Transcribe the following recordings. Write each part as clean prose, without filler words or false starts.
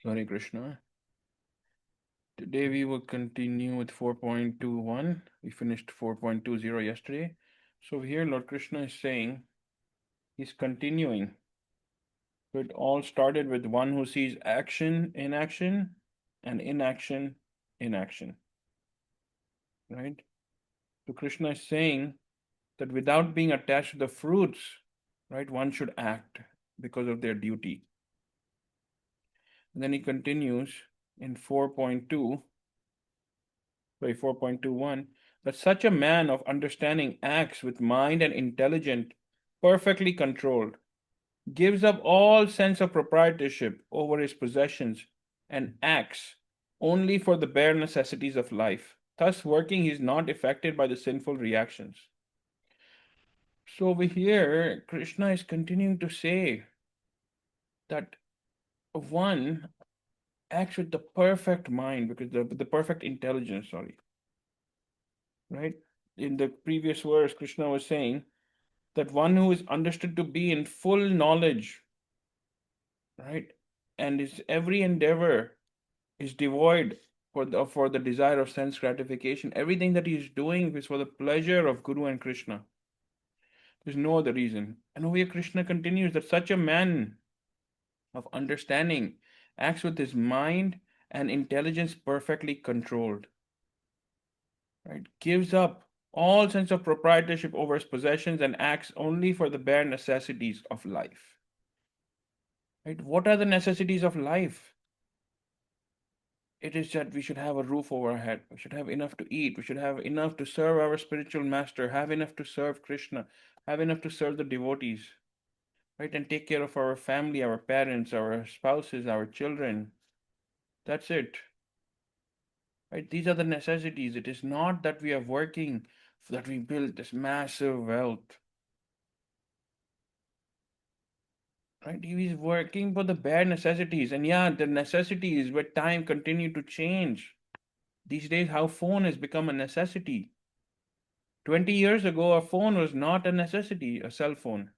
Hare Krishna. Today we will continue with 4.21. We finished 4.20 yesterday. So here Lord Krishna is saying he's continuing. So it all started with one who sees action, and inaction, inaction. Right? So Krishna is saying that without being attached to the fruits, right, one should act because of their duty. And then he continues in 4.2 by 4.21, that such a man of understanding acts with mind and intelligence perfectly controlled, gives up all sense of proprietorship over his possessions, and acts only for the bare necessities of life. Thus, working, he is not affected by the sinful reactions. So, over here, Krishna is continuing to say that one acts with the perfect mind, because the perfect intelligence, sorry, right? In the previous verse, Krishna was saying that one who is understood to be in full knowledge, right, and his every endeavor is devoid for the desire of sense gratification. Everything that he is doing is for the pleasure of Guru and Krishna. There's no other reason. And over here, Krishna continues that such a man of understanding acts with his mind and intelligence perfectly controlled, right? Gives up all sense of proprietorship over his possessions and acts only for the bare necessities of life. Right? What are the necessities of life? It is that we should have a roof over our head. We should have enough to eat. We should have enough to serve our spiritual master, have enough to serve Krishna, have enough to serve the devotees, right? And take care of our family, our parents, our spouses, our children. That's it, right? These are the necessities. It is not that we are working, that we build this massive wealth, right? He is working for the bare necessities. And yeah, the necessities with time continue to change. These days, how phone has become a necessity. 20 years ago, a phone was not a necessity, a cell phone.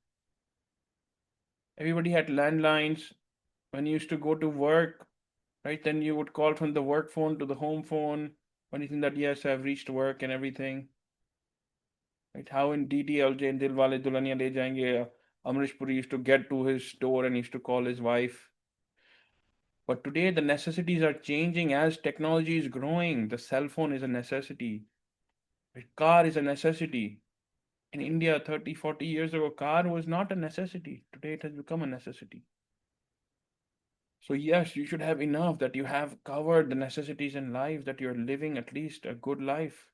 Everybody had landlines. When you used to go to work, right, then you would call from the work phone to the home phone. When you think that, yes, I've reached work and everything. Right, how in DDLJ and Dilwale Dulhania Le Jayenge, Amrish Puri used to get to his store and used to call his wife. But today, the necessities are changing as technology is growing. The cell phone is a necessity. A car is a necessity. In India 30, 40 years ago, car was not a necessity. Today it has become a necessity. So yes, you should have enough that you have covered the necessities in life, that you're living at least a good life.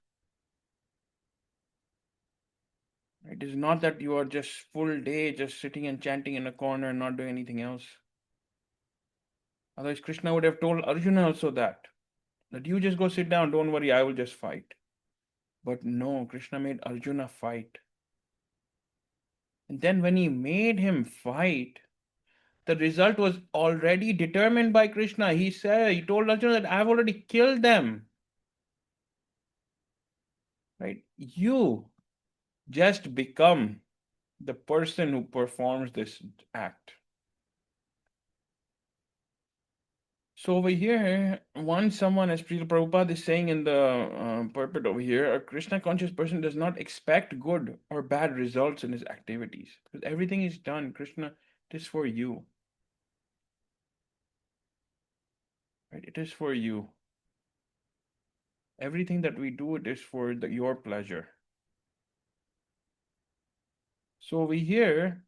It is not that you are just full day just sitting and chanting in a corner and not doing anything else. Otherwise, Krishna would have told Arjuna also that you just go sit down, don't worry, I will just fight. But no, Krishna made Arjuna fight. And then when he made him fight, the result was already determined by Krishna. He told Arjuna that I've already killed them. Right? You just become the person who performs this act. So over here, once someone, as Srila Prabhupada is saying in the purport over here, a Krishna conscious person does not expect good or bad results in his activities. Because everything is done, Krishna, it is for you. Right? It is for you. Everything that we do, it is for your pleasure. So over here,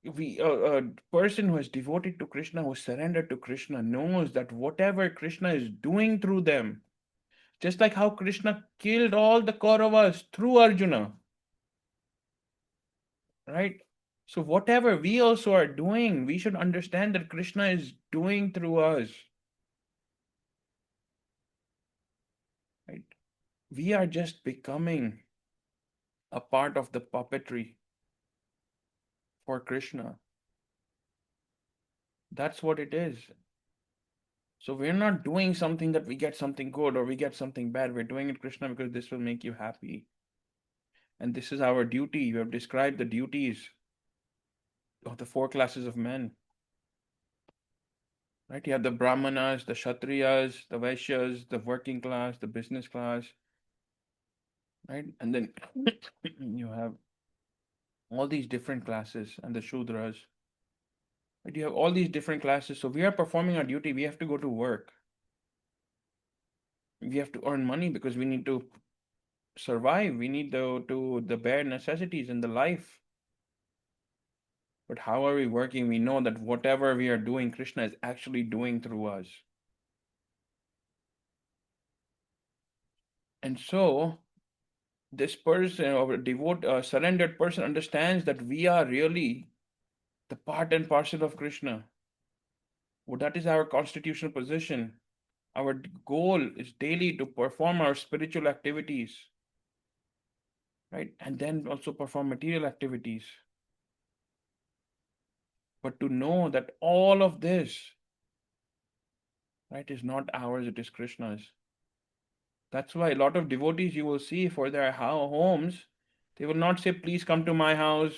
a person who is devoted to Krishna, who is surrendered to Krishna, knows that whatever Krishna is doing through them, just like how Krishna killed all the Kauravas through Arjuna, right? So whatever we also are doing, we should understand that Krishna is doing through us, right? We are just becoming a part of the puppetry for Krishna. That's what it is. So we're not doing something that we get something good or we get something bad. We're doing it, Krishna, because this will make you happy. And this is our duty. You have described the duties of the four classes of men. right? You have the Brahmanas, the Kshatriyas, the Vaishyas, the working class, the business class, right? And then you have all these different classes and the Shudras. Right? You have all these different classes. So we are performing our duty. We have to go to work. We have to earn money because we need to survive. We need the bare necessities in the life. But how are we working? We know that whatever we are doing, Krishna is actually doing through us. And so this person or surrendered person understands that we are really the part and parcel of Krishna. Well, that is our constitutional position. Our goal is daily to perform our spiritual activities, right? And then also perform material activities. But to know that all of this, right, is not ours, it is Krishna's. That's why a lot of devotees you will see for their homes, they will not say, please come to my house,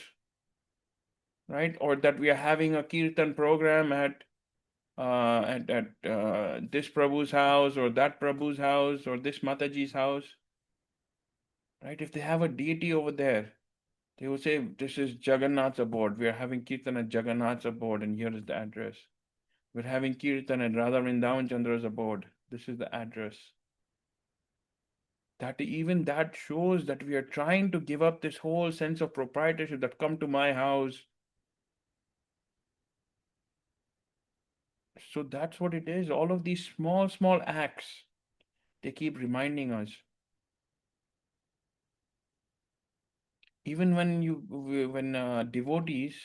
right? Or that we are having a kirtan program at this Prabhu's house or that Prabhu's house or this Mataji's house, right? If they have a deity over there, they will say, this is Jagannath's abode. We are having kirtan at Jagannath's abode, and here is the address. We're having kirtan at Radha Vrindavan Chandra's abode. This is the address. That even that shows that we are trying to give up this whole sense of proprietorship that come to my house. So that's what it is. All of these small acts, they keep reminding us. Even when devotees,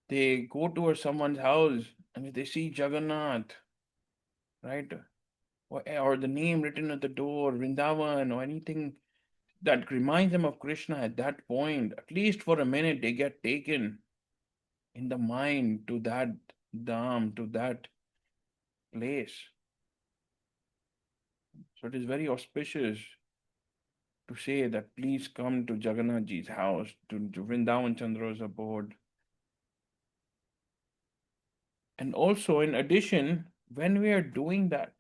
they go to someone's house and if they see Jagannath, right, or the name written at the door, Vrindavan, or anything that reminds them of Krishna at that point, at least for a minute, they get taken in the mind to that dham, to that place. So it is very auspicious to say that please come to Jagannath Ji's house, to Vrindavan Chandra's abode. And also, in addition, when we are doing that,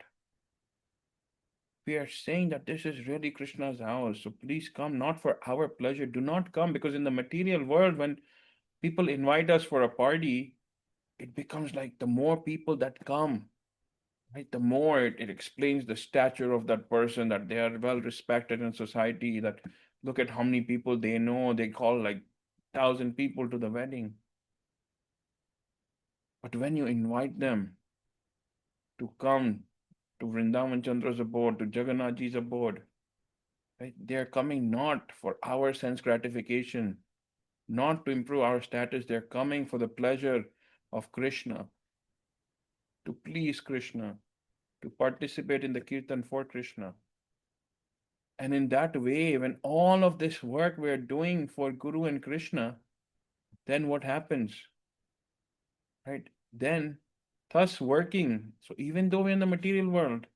we are saying that this is really Krishna's house. So please come, not for our pleasure. Do not come, because in the material world, when people invite us for a party, it becomes like the more people that come, right, the more it explains the stature of that person, that they are well respected in society, that look at how many people they know, they call like 1,000 people to the wedding. But when you invite them to come to Vrindavan Chandra's abode, to Jagannath Ji's abode, right, they are coming not for our sense gratification, not to improve our status, they're coming for the pleasure of Krishna, to please Krishna, to participate in the kirtan for Krishna. And in that way, when all of this work we're doing for Guru and Krishna, then what happens? Right? Then, thus working. So even though we're in the material world,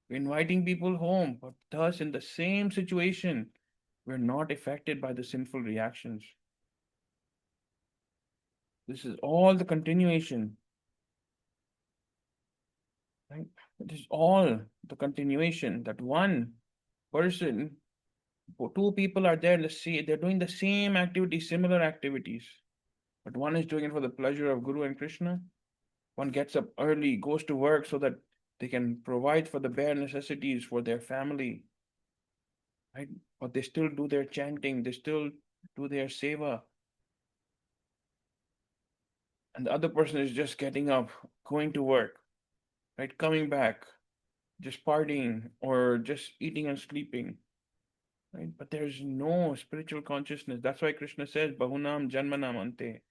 we're inviting people home, but thus in the same situation, we're not affected by the sinful reactions. This is all the continuation. Right? It is all the continuation that one person, two people are there, let's see, they're doing the same activities, similar activities. But one is doing it for the pleasure of Guru and Krishna. One gets up early, goes to work so that they can provide for the bare necessities for their family. Right? But they still do their chanting, they still do their seva. And the other person is just getting up, going to work, right? Coming back, just partying or just eating and sleeping. Right? But there's no spiritual consciousness. That's why Krishna says, Bahunam Janmanam Ante.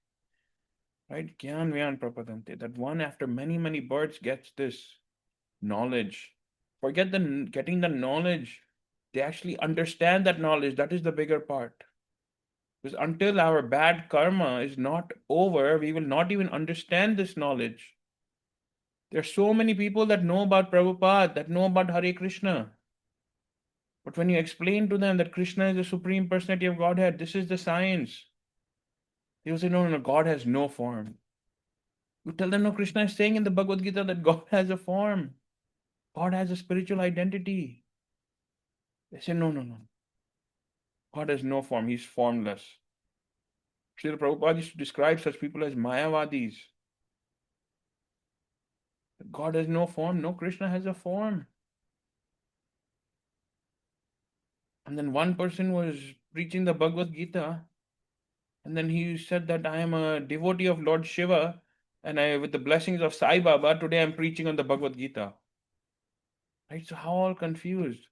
Right? Gyan Vyan Prapadante. That one after many births gets this knowledge. Forget the getting the knowledge. They actually understand that knowledge. That is the bigger part. Because until our bad karma is not over, we will not even understand this knowledge. There are so many people that know about Prabhupada, that know about Hare Krishna. But when you explain to them that Krishna is the Supreme Personality of Godhead, this is the science, they will say, no, God has no form. You tell them, no, Krishna is saying in the Bhagavad Gita that God has a form. God has a spiritual identity. They say, no, no, no. God has no form. He's formless. Srila Prabhupada used to describe such people as Mayavadis. God has no form. No, Krishna has a form. And then one person was preaching the Bhagavad Gita, and then he said that I am a devotee of Lord Shiva, and I, with the blessings of Sai Baba, today I'm preaching on the Bhagavad Gita. Right? So how all confused?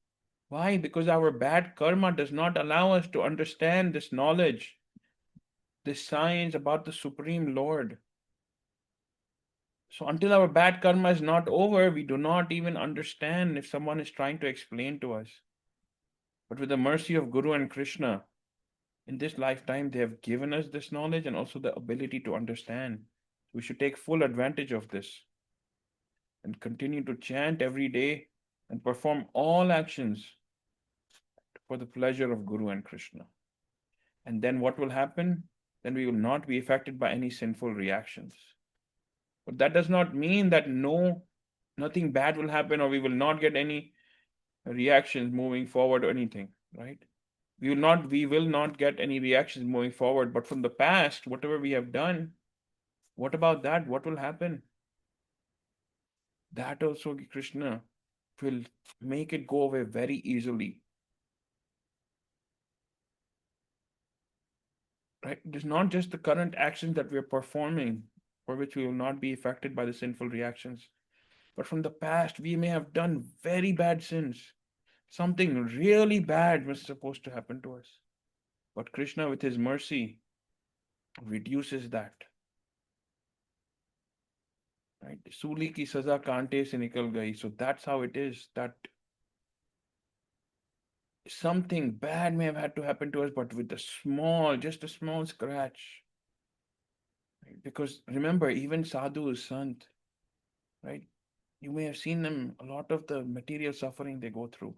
Why? Because our bad karma does not allow us to understand this knowledge, this science about the Supreme Lord. So until our bad karma is not over, we do not even understand if someone is trying to explain to us. But with the mercy of Guru and Krishna, in this lifetime, they have given us this knowledge and also the ability to understand. We should take full advantage of this and continue to chant every day and perform all actions for the pleasure of Guru and Krishna. And then what will happen? Then we will not be affected by any sinful reactions. But that does not mean that nothing bad will happen or we will not get any reactions moving forward or anything, right? We will not get any reactions moving forward. But from the past, whatever we have done, what about that? What will happen? That also Krishna will make it go away very easily. Right? It is not just the current actions that we are performing for which we will not be affected by the sinful reactions. But from the past, we may have done very bad sins. Something really bad was supposed to happen to us. But Krishna, with his mercy, reduces that. Right? Suli ki saza kante se nikal gayi. So that's how it is, that something bad may have had to happen to us, but with just a small scratch. Right? Because remember, even sadhus, sant, right? You may have seen them, a lot of the material suffering they go through.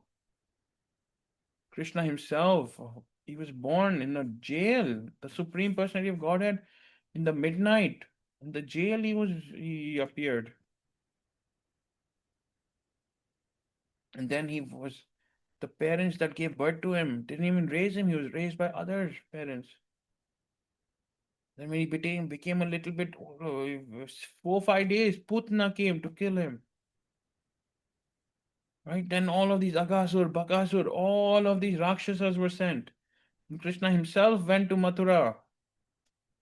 Krishna himself, he was born in a jail, the Supreme Personality of Godhead, in the midnight. In the jail he appeared. And then the parents that gave birth to him didn't even raise him, he was raised by other parents. Then when he became a little bit, 4 5 days, Putna came to kill him. Right? Then all of these Aghasur, Bakasur, all of these Rakshasas were sent. And Krishna himself went to Mathura.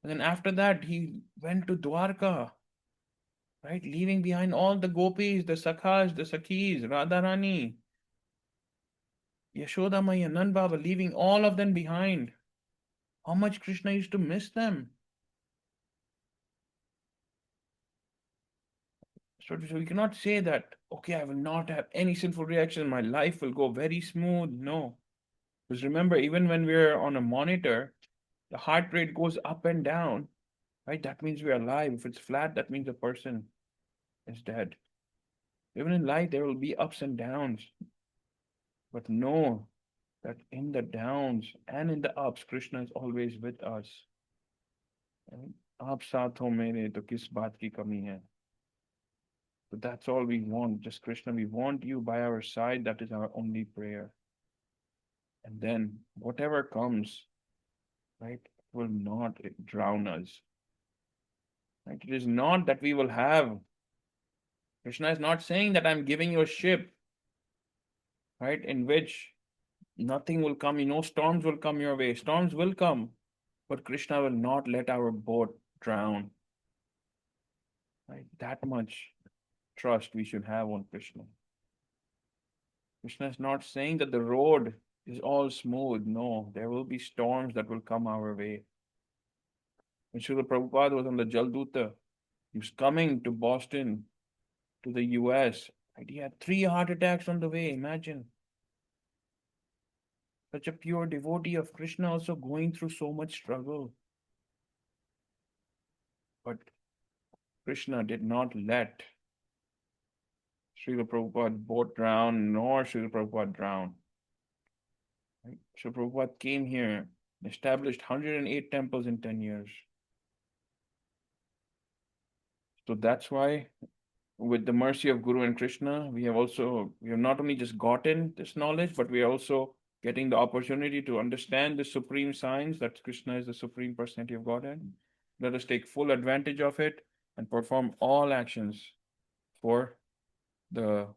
And then after that, he went to Dwarka, right? Leaving behind all the gopis, the sakhas, the sakhis, Radharani, Yashoda Maya, Nand Baba, leaving all of them behind. How much Krishna used to miss them. So we cannot say that, okay, I will not have any sinful reaction, my life will go very smooth. No. Because remember, even when we're on a monitor, the heart rate goes up and down, right? That means we're alive. If it's flat, that means the person is dead. Even in life, there will be ups and downs. But know that in the downs and in the ups, Krishna is always with us. आप साथ हो मेरे तो किस बात की कमी है? So that's all we want, just Krishna. We want you by our side. That is our only prayer. And then whatever comes, right, will not drown us. Right? It is not that we will have. Krishna is not saying that I'm giving you a ship, right, in which nothing will come, no storms will come your way. Storms will come, but Krishna will not let our boat drown. Right? That much trust we should have on Krishna. Krishna is not saying that the road is all smooth. No, there will be storms that will come our way. When Srila Prabhupada was on the Jalduta, he was coming to Boston, to the US, and he had 3 heart attacks on the way. Imagine. Such a pure devotee of Krishna also going through so much struggle. But Krishna did not let Srila Prabhupada boat drown, nor Srila Prabhupada drown. Right? Srila Prabhupada came here and established 108 temples in 10 years. So that's why, with the mercy of Guru and Krishna, we have not only just gotten this knowledge, but we are also getting the opportunity to understand the supreme science that Krishna is the supreme personality of Godhead. Let us take full advantage of it and perform all actions for the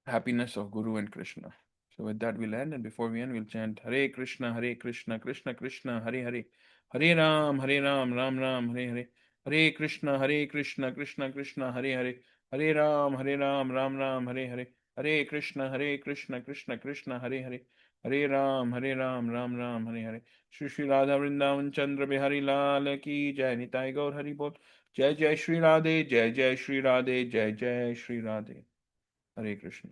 happiness of Guru and Krishna. So with that we'll end, and before we end, we'll chant Hare Krishna, Krishna Krishna, Hare Hare, Hare Ram, Ram Ram, Hare Hare, Hare Krishna, Krishna Krishna, Hare Hare, Hare Ram, Ram Ram, Hare Hare, Hare Krishna, Krishna Krishna, Hare Hare, Hare Ram, Ram Ram, Hare Hare. Shri Shri Radha Vrindavan Chandra Bihari Lal Ki Jai. Nitai Gaur Hari Bol. Jai Jai Shri Radhe, Jai Jai Shri Radhe, Jai Jai Shri Radhe. Hare Krishna.